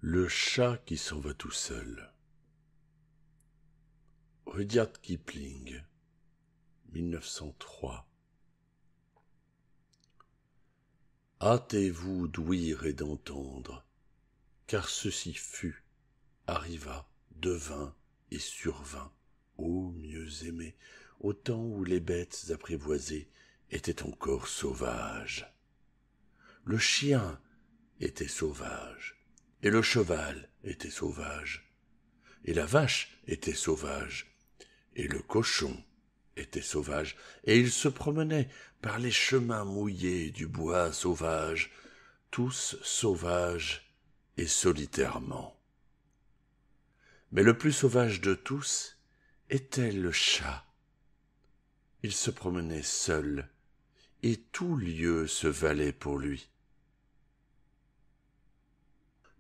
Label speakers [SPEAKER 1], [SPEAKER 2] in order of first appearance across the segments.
[SPEAKER 1] Le chat qui s'en va tout seul. Rudyard Kipling, 1903. Hâtez-vous d'ouïr et d'entendre, car ceci fut, arriva, devint et survint, ô mieux aimé, au temps où les bêtes apprivoisées étaient encore sauvages. Le chien était sauvage, et le cheval était sauvage, et la vache était sauvage, et le cochon était sauvage, et ils se promenaient par les chemins mouillés du bois sauvage, tous sauvages et solitairement. Mais le plus sauvage de tous était le chat. Il se promenait seul, et tout lieu se valait pour lui.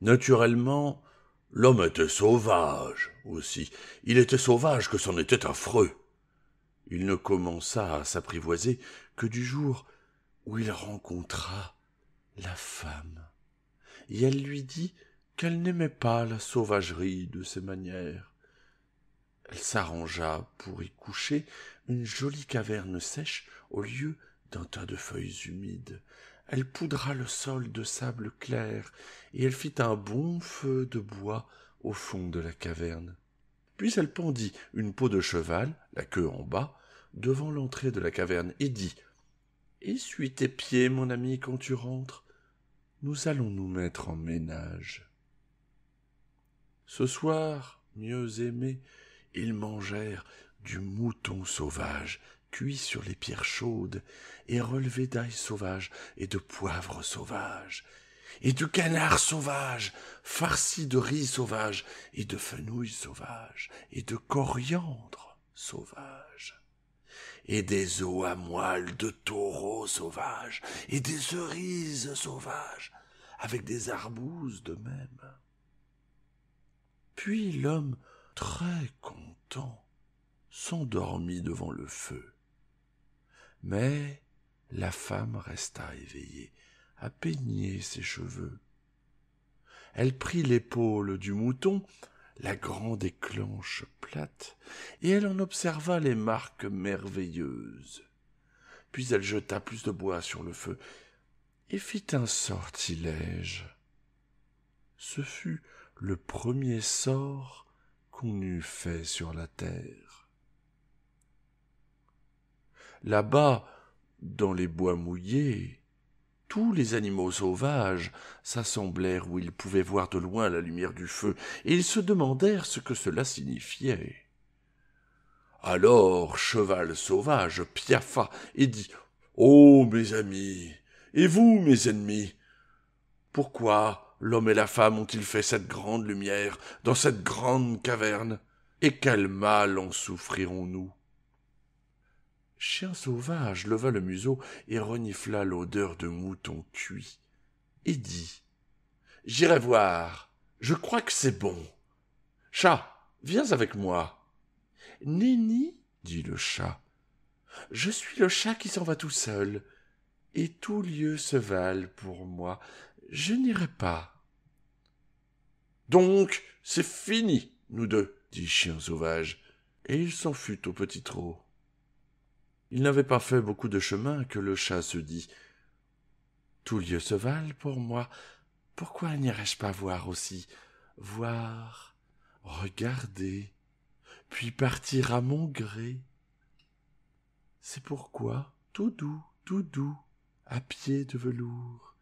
[SPEAKER 1] Naturellement, l'homme était sauvage aussi. Il était sauvage que c'en était affreux. Il ne commença à s'apprivoiser que du jour où il rencontra la femme. Et elle lui dit qu'elle n'aimait pas la sauvagerie de ses manières. Elle s'arrangea pour y coucher une jolie caverne sèche au lieu d'un tas de feuilles humides. Elle poudra le sol de sable clair, et elle fit un bon feu de bois au fond de la caverne. Puis elle pendit une peau de cheval, la queue en bas, devant l'entrée de la caverne, et dit « Essuie tes pieds, mon ami, quand tu rentres. Nous allons nous mettre en ménage. » Ce soir, mieux aimés, ils mangèrent du mouton sauvage, cuit sur les pierres chaudes, et relevé d'ail sauvage et de poivre sauvage, et du canard sauvage, farci de riz sauvage, et de fenouil sauvage, et de coriandre sauvage, et des os à moelle de taureau sauvage, et des cerises sauvages, avec des arbouzes de même. Puis l'homme, très content, s'endormit devant le feu. Mais la femme resta éveillée, à peigner ses cheveux. Elle prit l'épaule du mouton, la grande éclenche plate, et elle en observa les marques merveilleuses. Puis elle jeta plus de bois sur le feu et fit un sortilège. Ce fut le premier sort qu'on eût fait sur la terre. Là-bas, dans les bois mouillés, tous les animaux sauvages s'assemblèrent où ils pouvaient voir de loin la lumière du feu, et ils se demandèrent ce que cela signifiait. Alors Cheval Sauvage piaffa et dit « Ô mes amis, et vous, mes ennemis, pourquoi l'homme et la femme ont-ils fait cette grande lumière dans cette grande caverne, et quel mal en souffrirons-nous » Chien Sauvage leva le museau et renifla l'odeur de mouton cuit, et dit « J'irai voir, je crois que c'est bon. Chat, viens avec moi. »« Nenni, dit le chat, je suis le chat qui s'en va tout seul, et tout lieu se valent pour moi. Je n'irai pas. »« Donc, c'est fini, nous deux, dit Chien Sauvage, et il s'en fut au petit trot. Il n'avait pas fait beaucoup de chemin que le chat se dit « Tout lieu se valent pour moi, pourquoi n'irais-je pas voir aussi, voir, regarder, puis partir à mon gré. C'est pourquoi, tout doux, à pied de velours,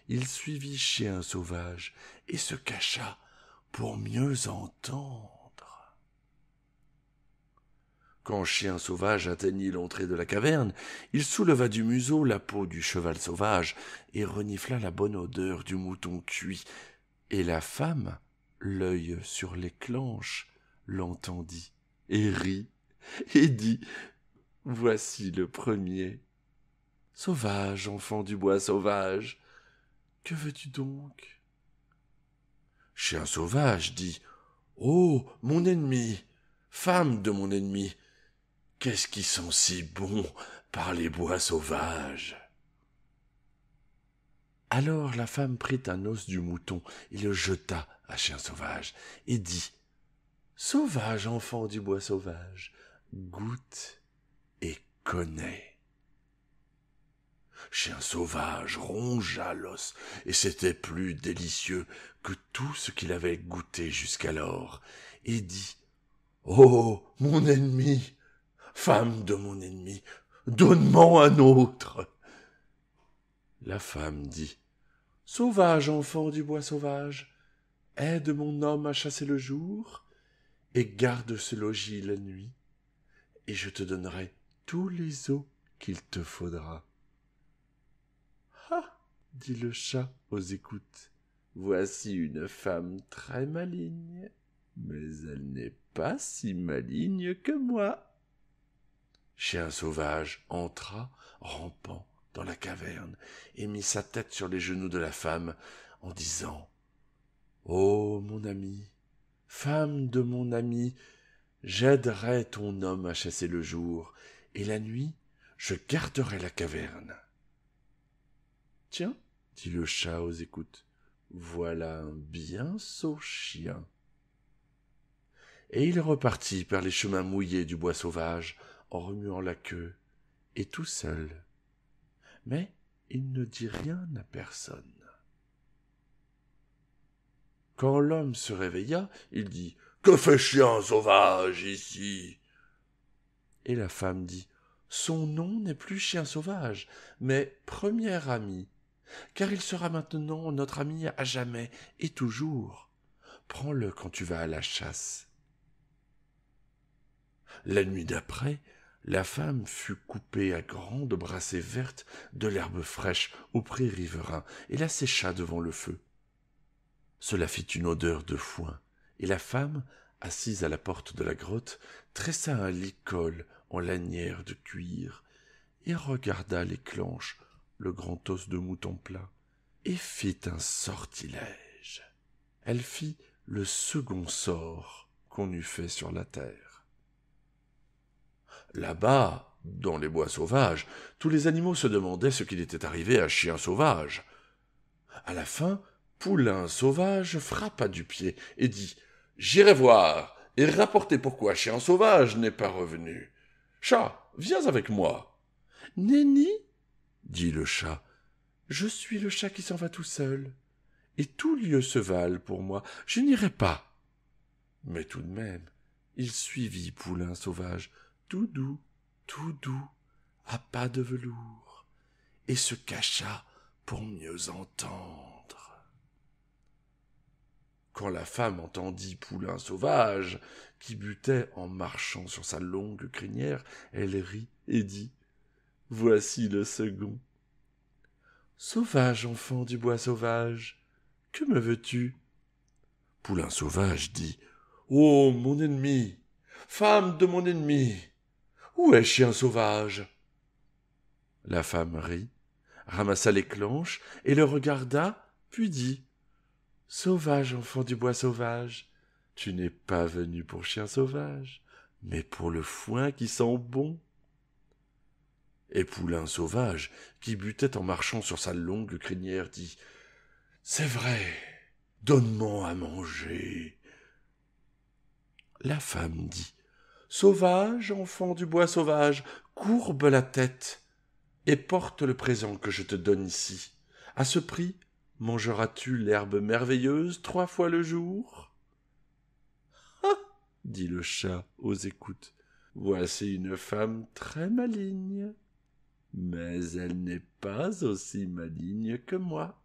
[SPEAKER 1] il suivit Chien Sauvage et se cacha pour mieux entendre. Quand Chien Sauvage atteignit l'entrée de la caverne, il souleva du museau la peau du cheval sauvage et renifla la bonne odeur du mouton cuit, et la femme, l'œil sur les clenches, l'entendit et rit et dit « Voici le premier. Sauvage, enfant du bois sauvage, que veux-tu donc ?» Chien Sauvage dit « Ô, mon ennemi, femme de mon ennemi, qu'est-ce qui sent si bon par les bois sauvages ?» Alors la femme prit un os du mouton et le jeta à Chien Sauvage, et dit « Sauvage, enfant du bois sauvage, goûte et connais. » Chien Sauvage rongea l'os, et c'était plus délicieux que tout ce qu'il avait goûté jusqu'alors, et dit « Oh, mon ennemi, femme de mon ennemi, donne-moi un autre. » La femme dit « Sauvage, enfant du bois sauvage, aide mon homme à chasser le jour, et garde ce logis la nuit, et je te donnerai tous les os qu'il te faudra. » « Ah !» dit le chat aux écoutes, « voici une femme très maligne, mais elle n'est pas si maligne que moi. » Chien Sauvage entra, rampant, dans la caverne, et mit sa tête sur les genoux de la femme, en disant « Ô mon ami, femme de mon ami, j'aiderai ton homme à chasser le jour, et la nuit, je garderai la caverne. » « Tiens, » dit le chat aux écoutes, « voilà un bien sot chien. » Et il repartit par les chemins mouillés du bois sauvage, en remuant la queue, et tout seul. Mais il ne dit rien à personne. Quand l'homme se réveilla, il dit « Que fait Chien Sauvage ici ?» Et la femme dit « Son nom n'est plus Chien Sauvage, mais Premier Ami, car il sera maintenant notre ami à jamais et toujours. Prends-le quand tu vas à la chasse. » La nuit d'après, la femme fut coupée à grandes brassées vertes de l'herbe fraîche au pré riverain et la sécha devant le feu. Cela fit une odeur de foin, et la femme, assise à la porte de la grotte, tressa un lit-col en lanière de cuir et regarda l'éclanche, le grand os de mouton plat, et fit un sortilège. Elle fit le second sort qu'on eût fait sur la terre. Là-bas, dans les bois sauvages, tous les animaux se demandaient ce qu'il était arrivé à Chien Sauvage. À la fin, Poulain Sauvage frappa du pied et dit « J'irai voir et rapporter pourquoi Chien Sauvage n'est pas revenu. Chat, viens avec moi. »« Nenni, » dit le chat, « je suis le chat qui s'en va tout seul, et tout lieu se valent pour moi, je n'irai pas. » Mais tout de même, il suivit Poulain Sauvage, tout doux, à pas de velours, et se cacha pour mieux entendre. Quand la femme entendit Poulain Sauvage, qui butait en marchant sur sa longue crinière, elle rit et dit « Voici le second. »« Sauvage, enfant du bois sauvage, que me veux-tu » Poulain Sauvage dit « Ô mon ennemi, femme de mon ennemi, où est Chien Sauvage ?» La femme rit, ramassa l'éclanche et le regarda, puis dit « Sauvage, enfant du bois sauvage, tu n'es pas venu pour Chien Sauvage, mais pour le foin qui sent bon. » Et Poulain Sauvage, qui butait en marchant sur sa longue crinière, dit « C'est vrai, donne-moi à manger. » La femme dit « Sauvage, enfant du bois sauvage, courbe la tête et porte le présent que je te donne ici. À ce prix, mangeras-tu l'herbe merveilleuse 3 fois le jour ?» « Ah !» dit le chat aux écoutes, « voici une femme très maligne, mais elle n'est pas aussi maligne que moi. »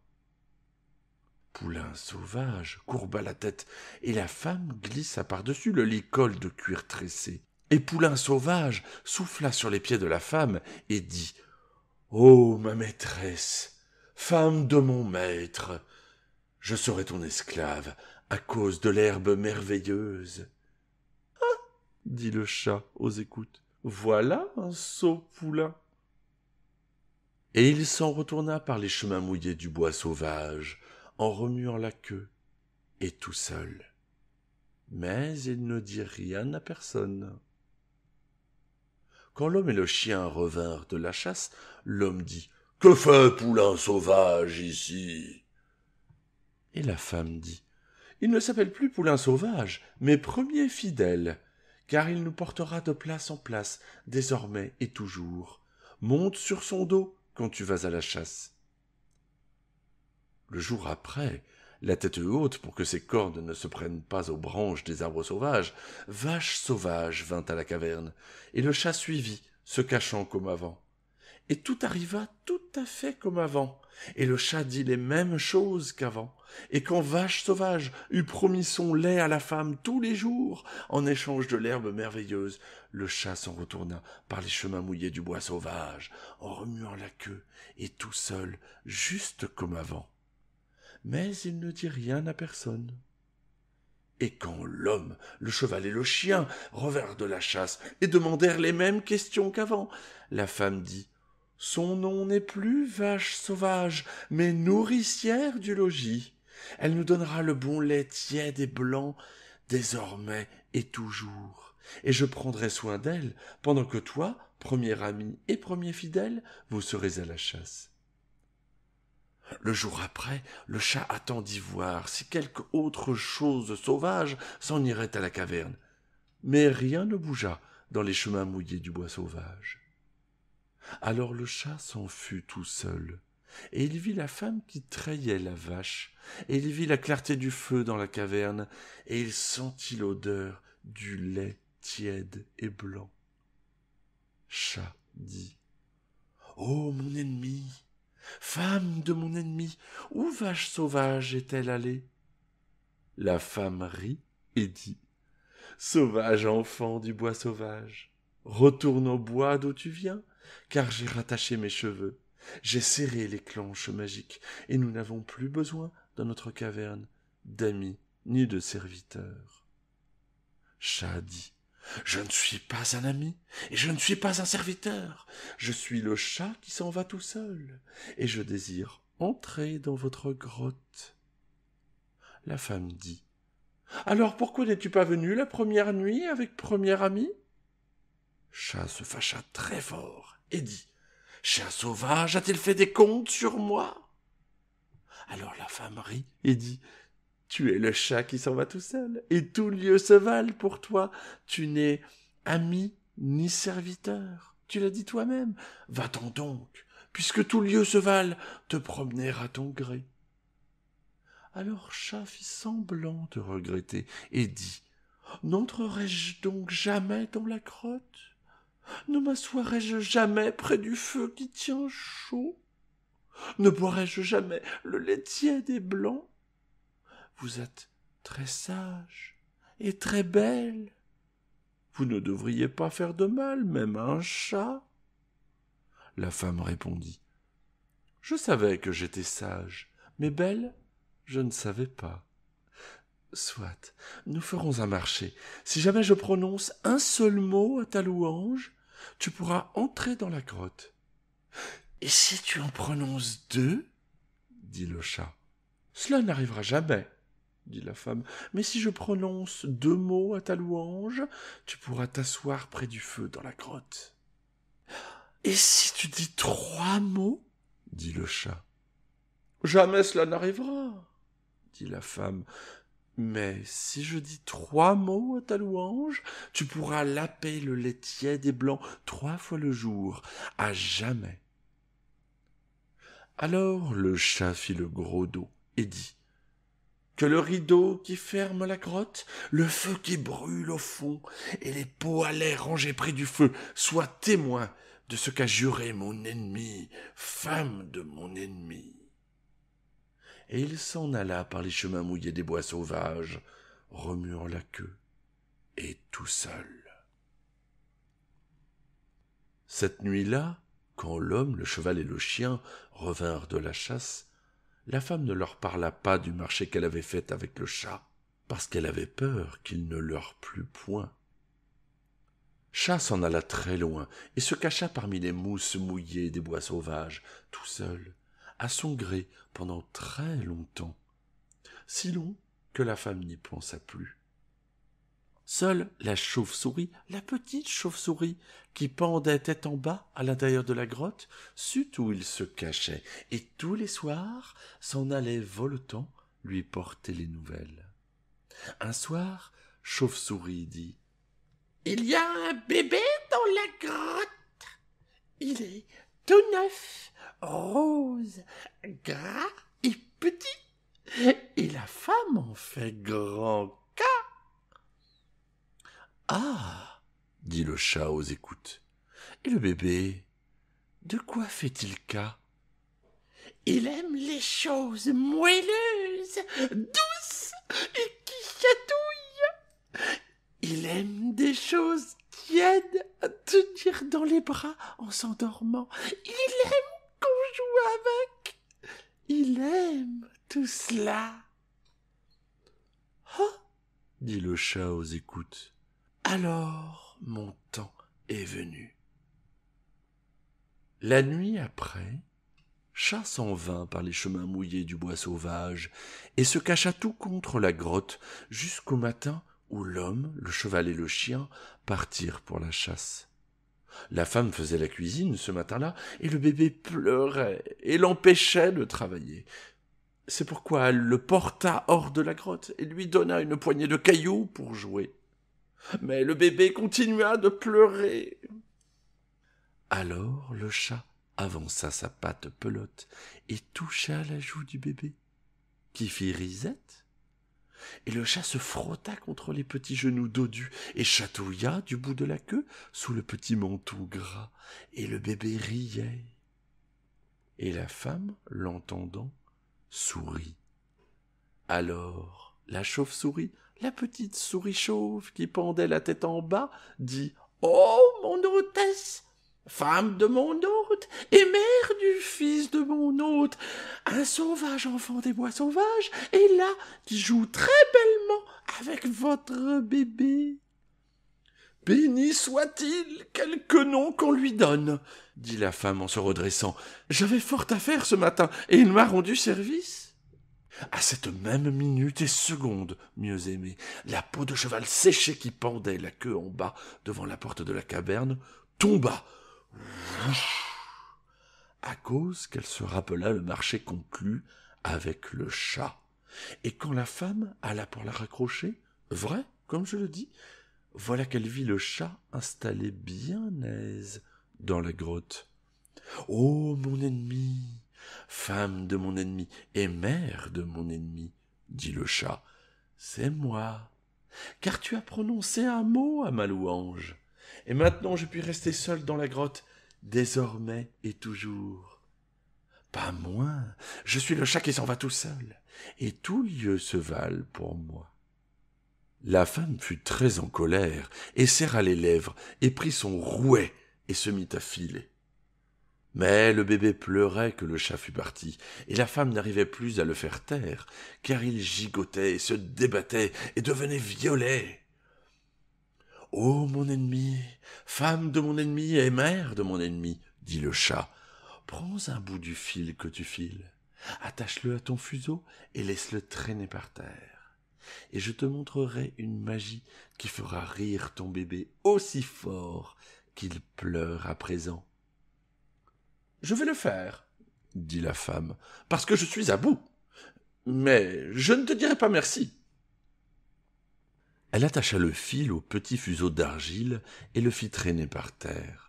[SPEAKER 1] Poulain Sauvage courba la tête, et la femme glissa par-dessus le lit-col de cuir tressé. Et Poulain Sauvage souffla sur les pieds de la femme et dit « Ô ma maîtresse, femme de mon maître, je serai ton esclave à cause de l'herbe merveilleuse. » « Ah !» dit le chat aux écoutes, « voilà un sot poulain. » Et il s'en retourna par les chemins mouillés du bois sauvage, en remuant la queue, et tout seul. Mais il ne dit rien à personne. Quand l'homme et le chien revinrent de la chasse, l'homme dit Que fait Poulain Sauvage ici?
[SPEAKER 2] Et la femme dit: il ne s'appelle plus Poulain Sauvage, mais Premier Fidèle, car il nous portera de place en place, désormais et toujours. Monte sur son dos quand tu vas à la chasse. Le jour après, la tête haute pour que ses cornes ne se prennent pas aux branches des arbres sauvages, Vache Sauvage vint à la caverne, et le chat suivit, se cachant comme avant. Et tout arriva tout à fait comme avant, et le chat dit les mêmes choses qu'avant. Et quand Vache Sauvage eut promis son lait à la femme tous les jours, en échange de l'herbe merveilleuse, le chat s'en retourna par les chemins mouillés du bois sauvage, en remuant la queue, et tout seul, juste comme avant. Mais il ne dit rien à personne. Et quand l'homme, le cheval et le chien revinrent de la chasse et demandèrent les mêmes questions qu'avant, la femme dit: son nom n'est plus Vache Sauvage, mais nourricière du logis. Elle nous donnera le bon lait tiède et blanc, désormais et toujours. Et je prendrai soin d'elle, pendant que toi, premier ami et premier fidèle, vous serez à la chasse. Le jour après, le chat attendit voir si quelque autre chose sauvage s'en irait à la caverne. Mais rien ne bougea dans les chemins mouillés du bois sauvage. Alors le chat s'en fut tout seul, et il vit la femme qui trayait la vache, et il vit la clarté du feu dans la caverne, et il sentit l'odeur du lait tiède et blanc. Chat dit: ô mon ennemi, femme de mon ennemi, où Vache Sauvage est-elle allée? La femme rit et dit: sauvage enfant du bois sauvage, retourne au bois d'où tu viens, car j'ai rattaché mes cheveux, j'ai serré les clenches magiques, et nous n'avons plus besoin, dans notre caverne, d'amis ni de serviteurs. Chat dit: je ne suis pas un ami, et je ne suis pas un serviteur, je suis le chat qui s'en va tout seul, et je désire entrer dans votre grotte. La femme dit: alors pourquoi n'es-tu pas venu la première nuit avec premier ami? Chat se fâcha très fort et dit: chien sauvage a-t-il fait des comptes sur moi? Alors la femme rit et dit: tu es le chat qui s'en va tout seul, et tout lieu se valent pour toi. Tu n'es ami ni serviteur. Tu l'as dit toi-même. Va-t'en donc, puisque tout lieu se valent, te promener à ton gré. Alors Chat fit semblant de regretter et dit: n'entrerai-je donc jamais dans la grotte? Ne m'assoirai-je jamais près du feu qui tient chaud? Ne boirai-je jamais le lait tiède et blanc? Vous êtes très sage et très belle. Vous ne devriez pas faire de mal, même à un chat. La femme répondit: je savais que j'étais sage, mais belle, je ne savais pas. Soit, nous ferons un marché. Si jamais je prononce un seul mot à ta louange, tu pourras entrer dans la grotte. Et si tu en prononces deux? Dit le chat. Cela n'arrivera jamais, dit la femme, mais si je prononce deux mots à ta louange, tu pourras t'asseoir près du feu dans la grotte. Et si tu dis trois mots? Dit le chat. Jamais cela n'arrivera, dit la femme, mais si je dis trois mots à ta louange, tu pourras laper le lait tiède et blanc 3 fois le jour, à jamais. Alors le chat fit le gros dos et dit: que le rideau qui ferme la grotte, le feu qui brûle au fond, et les pots à lait rangés près du feu soient témoins de ce qu'a juré mon ennemi, femme de mon ennemi. Et il s'en alla par les chemins mouillés des bois sauvages, remuant la queue, et tout seul. Cette nuit-là, quand l'homme, le cheval et le chien revinrent de la chasse, la femme ne leur parla pas du marché qu'elle avait fait avec le chat, parce qu'elle avait peur qu'il ne leur plût point. Chat s'en alla très loin et se cacha parmi les mousses mouillées des bois sauvages, tout seul, à son gré, pendant très longtemps, si long que la femme n'y pensa plus. Seule la chauve-souris, la petite chauve-souris, qui pendait tête en bas à l'intérieur de la grotte, sut où il se cachait, et tous les soirs s'en allait voletant lui porter les nouvelles. Un soir, Chauve-souris dit « Il y a un bébé dans la grotte. Il est tout neuf, rose, gras et petit, et la femme en fait grand cas. » « Ah !» dit le chat aux écoutes. « Et le bébé, de quoi fait-il cas ?»« Il aime les choses moelleuses, douces et qui chatouillent. Il aime des choses tièdes à tenir dans les bras en s'endormant. Il aime qu'on joue avec. Il aime tout cela. » « Ah !» dit le chat aux écoutes. « Alors mon temps est venu. » La nuit après, Chat s'en vint par les chemins mouillés du bois sauvage et se cacha tout contre la grotte jusqu'au matin où l'homme, le cheval et le chien partirent pour la chasse. La femme faisait la cuisine ce matin-là et le bébé pleurait et l'empêchait de travailler. C'est pourquoi elle le porta hors de la grotte et lui donna une poignée de cailloux pour jouer. Mais le bébé continua de pleurer. Alors le chat avança sa patte pelote et toucha la joue du bébé, qui fit risette. Et le chat se frotta contre les petits genoux dodus et chatouilla du bout de la queue sous le petit menton gras, et le bébé riait. Et la femme, l'entendant, sourit. Alors la chauve-souris, la petite souris chauve qui pendait la tête en bas, dit « Oh, mon hôtesse, femme de mon hôte et mère du fils de mon hôte, un sauvage enfant des bois sauvages est là qui joue très bellement avec votre bébé. »« Béni soit-il, quelque nom qu'on lui donne, » dit la femme en se redressant. « J'avais fort à faire ce matin et il m'a rendu service. » À cette même minute et seconde, mieux aimée, la peau de cheval séchée qui pendait la queue en bas devant la porte de la caverne tomba, à cause qu'elle se rappela le marché conclu avec le chat. Et quand la femme alla pour la raccrocher, vrai, comme je le dis, voilà qu'elle vit le chat installé bien aise dans la grotte. « Ô mon ennemi, femme de mon ennemi et mère de mon ennemi, dit le chat, c'est moi, car tu as prononcé un mot à ma louange, et maintenant je puis rester seul dans la grotte, désormais et toujours. Pas moins, je suis le chat qui s'en va tout seul, et tout lieu se valent pour moi. » La femme fut très en colère, et serra les lèvres, et prit son rouet, et se mit à filer. Mais le bébé pleurait que le chat fût parti, et la femme n'arrivait plus à le faire taire, car il gigotait et se débattait et devenait violet. « Ô mon ennemi, femme de mon ennemi et mère de mon ennemi, dit le chat, prends un bout du fil que tu files, attache-le à ton fuseau et laisse-le traîner par terre, et je te montrerai une magie qui fera rire ton bébé aussi fort qu'il pleure à présent. » « Je vais le faire, » dit la femme, « parce que je suis à bout. Mais je ne te dirai pas merci. » Elle attacha le fil au petit fuseau d'argile et le fit traîner par terre.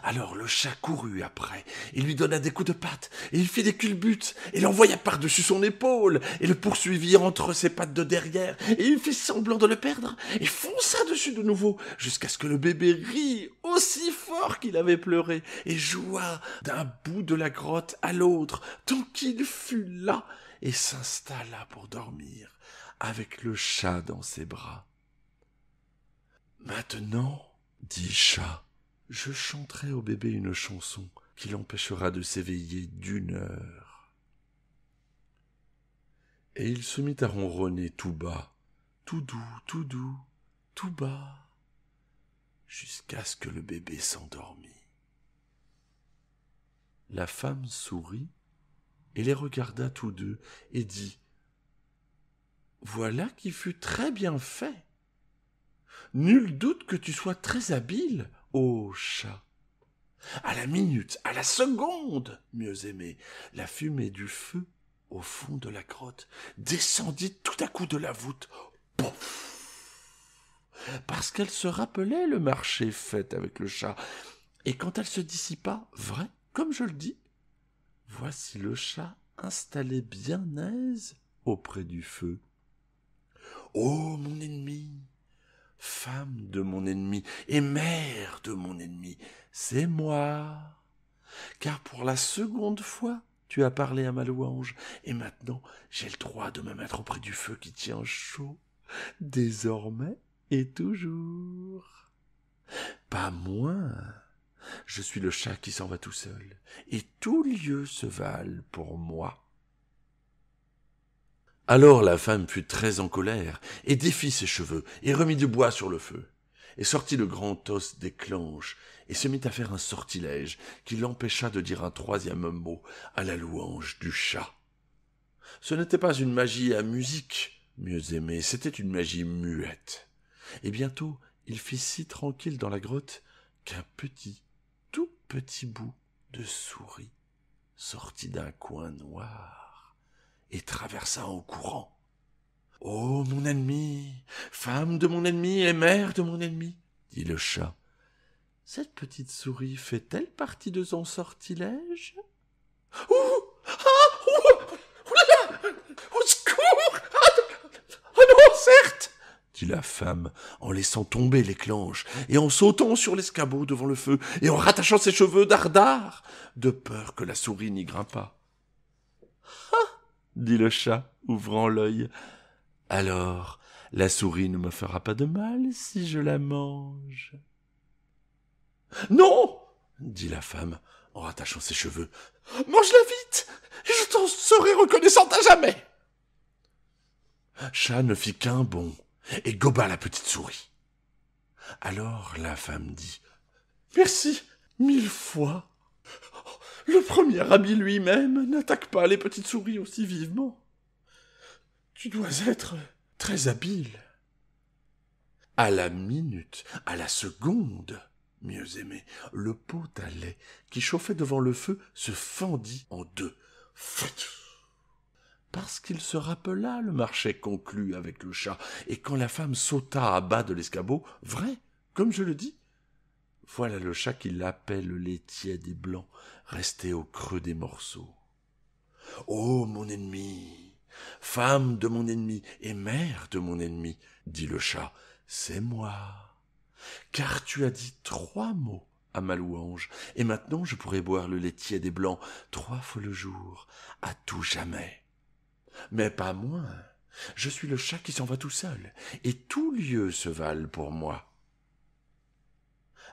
[SPEAKER 2] Alors le chat courut après, et lui donna des coups de patte, et il fit des culbutes, et l'envoya par-dessus son épaule, et le poursuivit entre ses pattes de derrière, et il fit semblant de le perdre, et fonça dessus de nouveau, jusqu'à ce que le bébé rit aussi fort qu'il avait pleuré, et joua d'un bout de la grotte à l'autre, tant qu'il fut là, et s'installa pour dormir, avec le chat dans ses bras. « Maintenant, dit Chat, je chanterai au bébé une chanson qui l'empêchera de s'éveiller d'1 heure. » Et il se mit à ronronner tout bas, tout doux, tout bas, jusqu'à ce que le bébé s'endormît. La femme sourit et les regarda tous deux et dit « Voilà qui fut très bien fait. Nul doute que tu sois très habile, ô chat. À la minute, à la seconde, mieux aimé, la fumée du feu, au fond de la grotte, descendit tout à coup de la voûte. Pouf! Parce qu'elle se rappelait le marché fait avec le chat. Et quand elle se dissipa, vrai, comme je le dis, voici le chat installé bien aise auprès du feu. Ô mon ennemi, femme de mon ennemi et mère de mon ennemi, c'est moi. Car pour la seconde fois, tu as parlé à ma louange, et maintenant j'ai le droit de me mettre auprès du feu qui tient chaud, désormais et toujours. Pas moins, je suis le chat qui s'en va tout seul, et tout lieu se valent pour moi. Alors la femme fut très en colère, et défit ses cheveux, et remit du bois sur le feu, et sortit le grand os des clenches, et se mit à faire un sortilège qui l'empêcha de dire un troisième mot à la louange du chat. Ce n'était pas une magie à musique, mieux aimé, c'était une magie muette. Et bientôt il fit si tranquille dans la grotte qu'un tout petit bout de souris sortit d'un coin noir et traversa en courant. « Ô mon ennemi, femme de mon ennemi et mère de mon ennemi, dit le chat, cette petite souris fait-elle partie de son sortilège ?»« Ouh, au secours! Ah non, certes !» dit la femme, en laissant tomber les clenches, et en sautant sur l'escabeau devant le feu, et en rattachant ses cheveux dardard, de peur que la souris n'y grimpât. « Ah !» dit le chat, ouvrant l'œil. « Alors, la souris ne me fera pas de mal si je la mange. »« Non !» dit la femme, en rattachant ses cheveux. « Mange-la vite, et je t'en serai reconnaissante à jamais !» Chat ne fit qu'un bond, et goba la petite souris. Alors la femme dit « Merci 1000 fois. Le premier ami lui-même n'attaque pas les petites souris aussi vivement. Tu dois être très habile. » À la minute, à la seconde, mieux aimé, le pot à lait qui chauffait devant le feu se fendit en deux. Parce qu'il se rappela le marché conclu avec le chat, et quand la femme sauta à bas de l'escabeau, vrai, comme je le dis, voilà le chat qui lapait le lait tiède et blanc, resté au creux des morceaux. « Ô mon ennemi, femme de mon ennemi et mère de mon ennemi, dit le chat, c'est moi. Car tu as dit 3 mots à ma louange, et maintenant je pourrai boire le lait tiède et blanc 3 fois le jour, à tout jamais. Mais pas moins, je suis le chat qui s'en va tout seul, et tout lieu se valent pour moi. »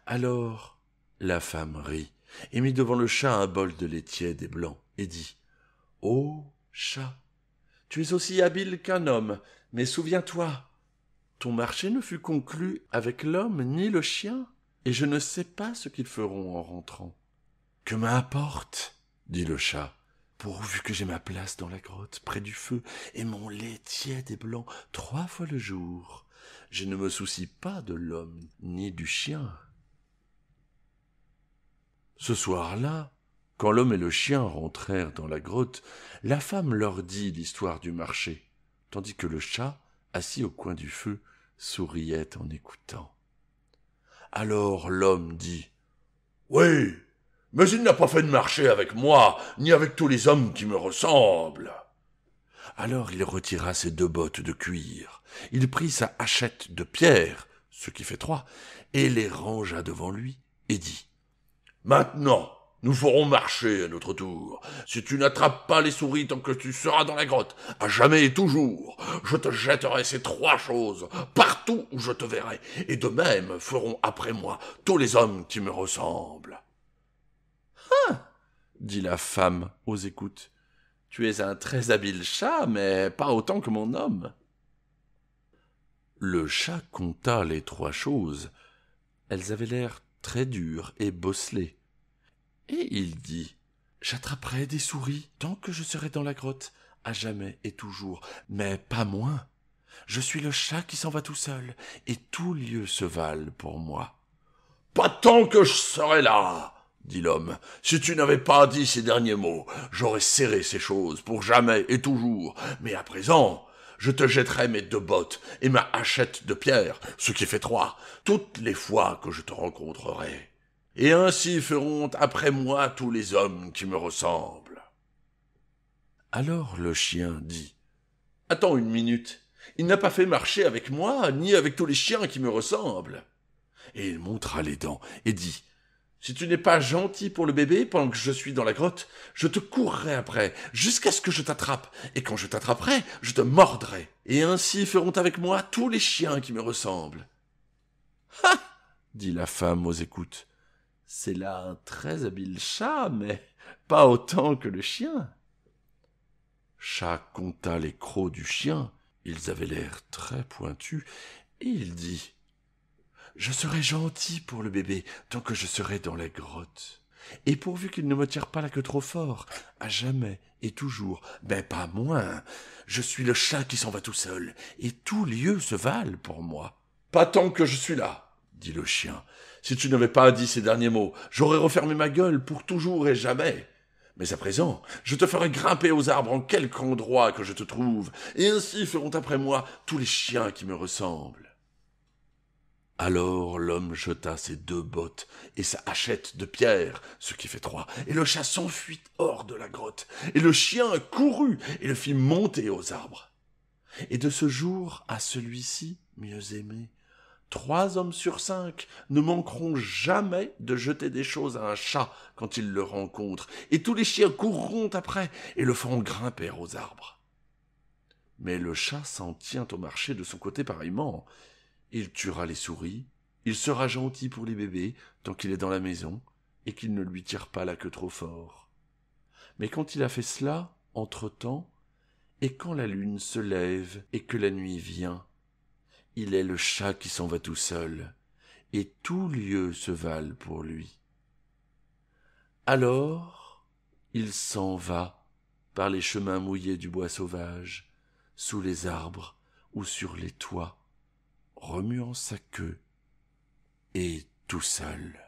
[SPEAKER 2] Alors la femme rit, et mit devant le chat un bol de lait tiède et blanc, et dit « Ô chat, tu es aussi habile qu'un homme, mais souviens-toi, ton marché ne fut conclu avec l'homme ni le chien, et je ne sais pas ce qu'ils feront en rentrant. »« Que m'importe, dit le chat, pourvu que j'ai ma place dans la grotte, près du feu, et mon lait tiède et blanc 3 fois le jour. Je ne me soucie pas de l'homme ni du chien. » Ce soir-là, quand l'homme et le chien rentrèrent dans la grotte, la femme leur dit l'histoire du marché, tandis que le chat, assis au coin du feu, souriait en écoutant. Alors l'homme dit « Oui, mais il n'a pas fait de marché avec moi, ni avec tous les hommes qui me ressemblent. » Alors il retira ses 2 bottes de cuir, il prit sa hachette de pierre, ce qui fait 3, et les rangea devant lui, et dit « Maintenant, nous ferons marcher à notre tour. Si tu n'attrapes pas les souris tant que tu seras dans la grotte, à jamais et toujours, je te jetterai ces 3 choses partout où je te verrai, et de même feront après moi tous les hommes qui me ressemblent. » « Ah !» dit la femme aux écoutes. « Tu es un très habile chat, mais pas autant que mon homme. » Le chat compta les 3 choses. Elles avaient l'air très dures et bosselées. Et il dit « J'attraperai des souris tant que je serai dans la grotte, à jamais et toujours, mais pas moins. Je suis le chat qui s'en va tout seul, et tout lieu se valent pour moi. » »«
[SPEAKER 1] Pas tant que je serais là, dit l'homme. Si tu n'avais pas dit ces derniers mots, j'aurais serré ces choses pour jamais et toujours. Mais à présent, je te jetterai mes 2 bottes et ma hachette de pierre, ce qui fait 3, toutes les fois que je te rencontrerai. Et ainsi feront après moi tous les hommes qui me ressemblent. »
[SPEAKER 2] Alors le chien dit:
[SPEAKER 1] « Attends une minute, il n'a pas fait marcher avec moi, ni avec tous les chiens qui me ressemblent. »
[SPEAKER 2] Et il montra les dents et dit:
[SPEAKER 1] « Si tu n'es pas gentil pour le bébé pendant que je suis dans la grotte, je te courrai après, jusqu'à ce que je t'attrape, et quand je t'attraperai, je te mordrai. Et ainsi feront avec moi tous les chiens qui me ressemblent. » »«
[SPEAKER 2] Ha !» dit la femme aux écoutes. « C'est là un très habile chat, mais pas autant que le chien. » Chat compta les crocs du chien, ils avaient l'air très pointus, et il dit: « Je serai gentil pour le bébé tant que je serai dans la grotte. Et pourvu qu'il ne me tire pas la queue trop fort, à jamais et toujours, ben pas moins, je suis le chat qui s'en va tout seul, et tout lieu se valent pour moi. »«
[SPEAKER 1] Pas tant que je suis là, dit le chien. Si tu n'avais pas dit ces derniers mots, j'aurais refermé ma gueule pour toujours et jamais. Mais à présent, je te ferai grimper aux arbres en quelque endroit que je te trouve, et ainsi feront après moi tous les chiens qui me ressemblent. »
[SPEAKER 2] Alors l'homme jeta ses 2 bottes et sa hachette de pierre, ce qui fait 3,
[SPEAKER 1] et le chat s'enfuit hors de la grotte, et le chien courut et le fit monter aux arbres.
[SPEAKER 2] Et de ce jour à celui-ci, mieux aimé, 3 hommes sur 5 ne manqueront jamais de jeter des choses à un chat quand ils le rencontrent, et tous les chiens courront après et le feront grimper aux arbres. Mais le chat s'en tient au marché de son côté pareillement. Il tuera les souris, il sera gentil pour les bébés tant qu'il est dans la maison, et qu'il ne lui tire pas la queue trop fort. Mais quand il a fait cela, entre-temps, et quand la lune se lève et que la nuit vient, il est le chat qui s'en va tout seul, et tout lieu se valent pour lui. Alors, il s'en va par les chemins mouillés du bois sauvage, sous les arbres ou sur les toits, remuant sa queue, et tout seul.